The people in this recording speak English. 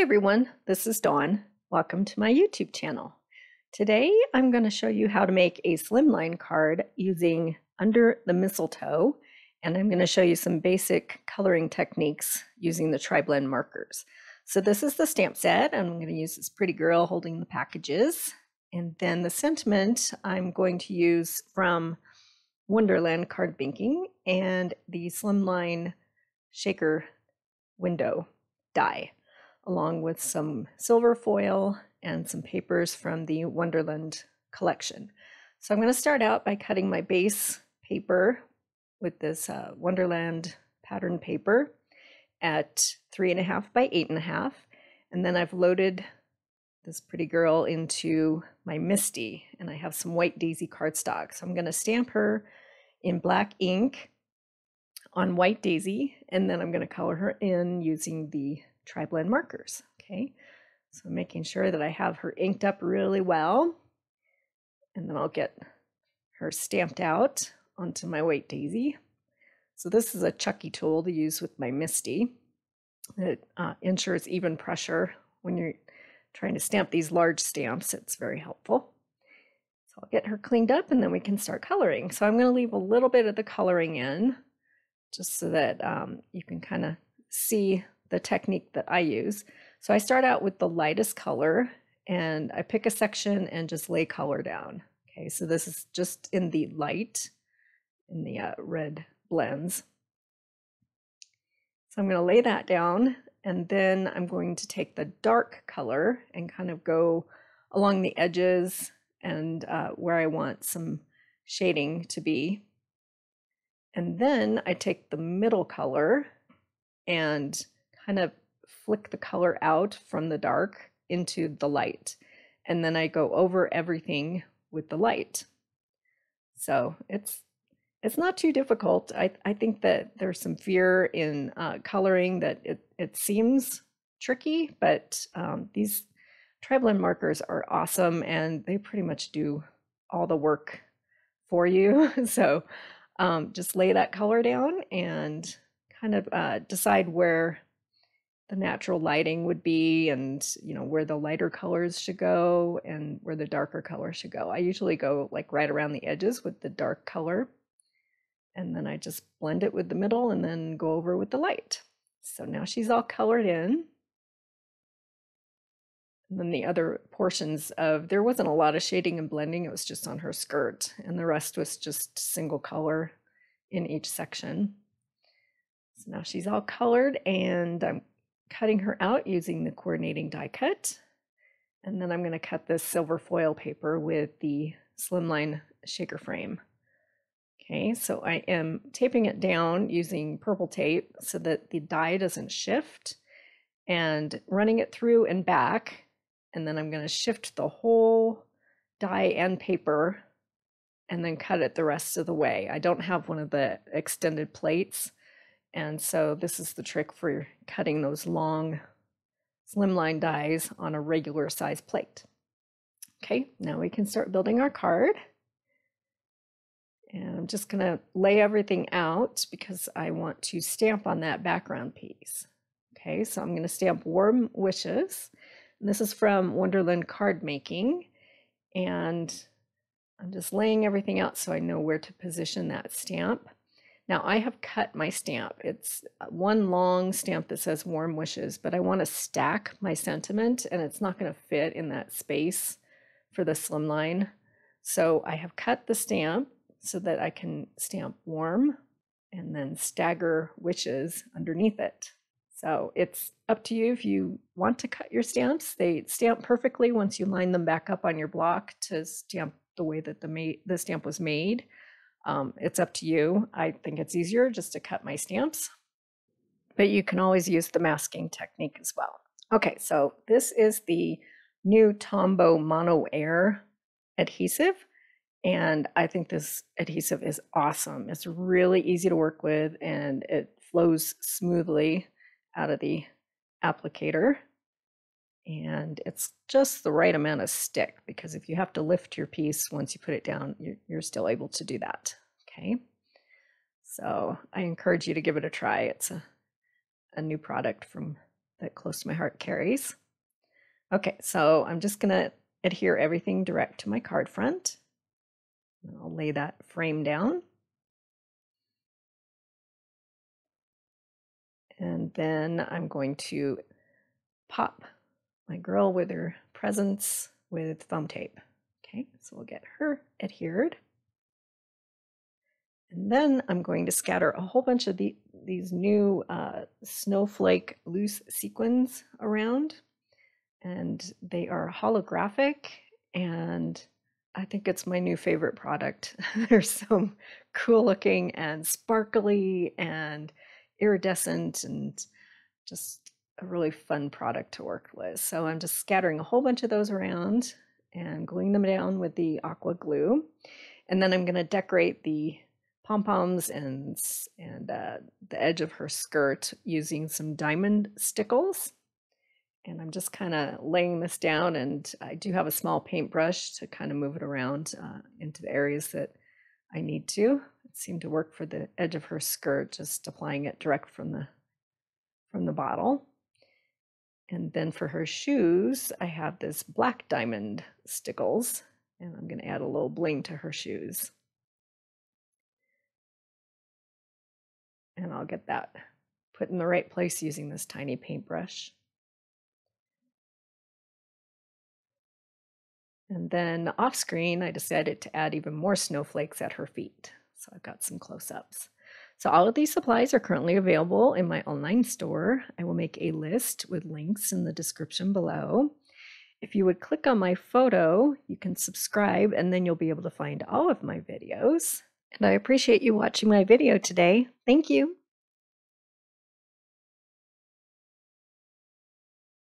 everyone, this is Dawn. Welcome to my YouTube channel. Today I'm going to show you how to make a slimline card using Under the Mistletoe, and I'm going to show you some basic coloring techniques using the TriBlend markers. So this is the stamp set, and I'm going to use this pretty girl holding the packages. And then the sentiment I'm going to use from Wonderland card banking and the slimline shaker window die, along with some silver foil and some papers from the Wonderland collection. So I'm going to start out by cutting my base paper with this Wonderland pattern paper at 3.5 by 8.5, and then I've loaded this pretty girl into my Misty, and I have some white daisy cardstock. So I'm going to stamp her in black ink on white daisy, and then I'm going to color her in using the TriBlend markers. Okay, so I'm making sure that I have her inked up really well, and then I'll get her stamped out onto my white daisy. So this is a Chucky tool to use with my Misty. It ensures even pressure when you're trying to stamp these large stamps. It's very helpful. So I'll get her cleaned up and then we can start coloring. So I'm going to leave a little bit of the coloring in just so that you can kind of see the technique that I use. So I start out with the lightest color and I pick a section and just lay color down. Okay, so this is just in the light, in the red blends. So I'm going to lay that down, and then I'm going to take the dark color and kind of go along the edges and where I want some shading to be. And then I take the middle color and kind of flick the color out from the dark into the light. And then I go over everything with the light. So it's not too difficult. I think that there's some fear in coloring, that it seems tricky, but these TriBlend markers are awesome and they pretty much do all the work for you. So just lay that color down and kind of decide where the natural lighting would be, and where the lighter colors should go and where the darker color should go. I usually go like right around the edges with the dark color, and then I just blend it with the middle and then go over with the light. So now she's all colored in. And then the other portions there wasn't a lot of shading and blending, it was just on her skirt, and the rest was just single color in each section. So now she's all colored, and I'm cutting her out using the coordinating die cut. And then I'm going to cut this silver foil paper with the slimline shaker frame. Okay, so I am taping it down using purple tape so that the die doesn't shift, and running it through and back. And then I'm going to shift the whole die and paper and then cut it the rest of the way. I don't have one of the extended plates, and so this is the trick for cutting those long slimline dies on a regular size plate. Okay, now we can start building our card. And I'm just going to lay everything out because I want to stamp on that background piece. Okay, so I'm going to stamp Warm Wishes. And this is from Wonderland card making. And I'm just laying everything out so I know where to position that stamp. Now I have cut my stamp. It's one long stamp that says Warm Wishes, but I want to stack my sentiment, and it's not going to fit in that space for the slimline. So I have cut the stamp so that I can stamp Warm and then stagger Wishes underneath it. So it's up to you if you want to cut your stamps. They stamp perfectly once you line them back up on your block to stamp the way that the stamp was made. It's up to you. I think it's easier just to cut my stamps, but you can always use the masking technique as well. Okay, so this is the new Tombow Mono Air adhesive. And I think this adhesive is awesome. It's really easy to work with, and it flows smoothly out of the applicator. And it's just the right amount of stick, because if you have to lift your piece once you put it down, you're still able to do that. Okay, so I encourage you to give it a try. It's a new product from that Close to My Heart carries. Okay, so I'm just going to adhere everything direct to my card front. I'll lay that frame down. And then I'm going to pop my girl with her presents with thumb tape. Okay, so we'll get her adhered. And then I'm going to scatter a whole bunch of these new snowflake loose sequins around. And they are holographic, and I think it's my new favorite product. They're so cool looking and sparkly and iridescent and just a really fun product to work with. So I'm just scattering a whole bunch of those around and gluing them down with the aqua glue. And then I'm going to decorate the pom-poms and the edge of her skirt using some diamond stickles. And I'm just kind of laying this down, and I do have a small paintbrush to kind of move it around into the areas that I need to. It seemed to work for the edge of her skirt, just applying it direct from the bottle. And then for her shoes, I have this black diamond stickles, and I'm going to add a little bling to her shoes. And I'll get that put in the right place using this tiny paintbrush. And then off screen, I decided to add even more snowflakes at her feet. So I've got some close-ups. So all of these supplies are currently available in my online store. I will make a list with links in the description below. If you would click on my photo, you can subscribe, and then you'll be able to find all of my videos. And I appreciate you watching my video today. Thank you.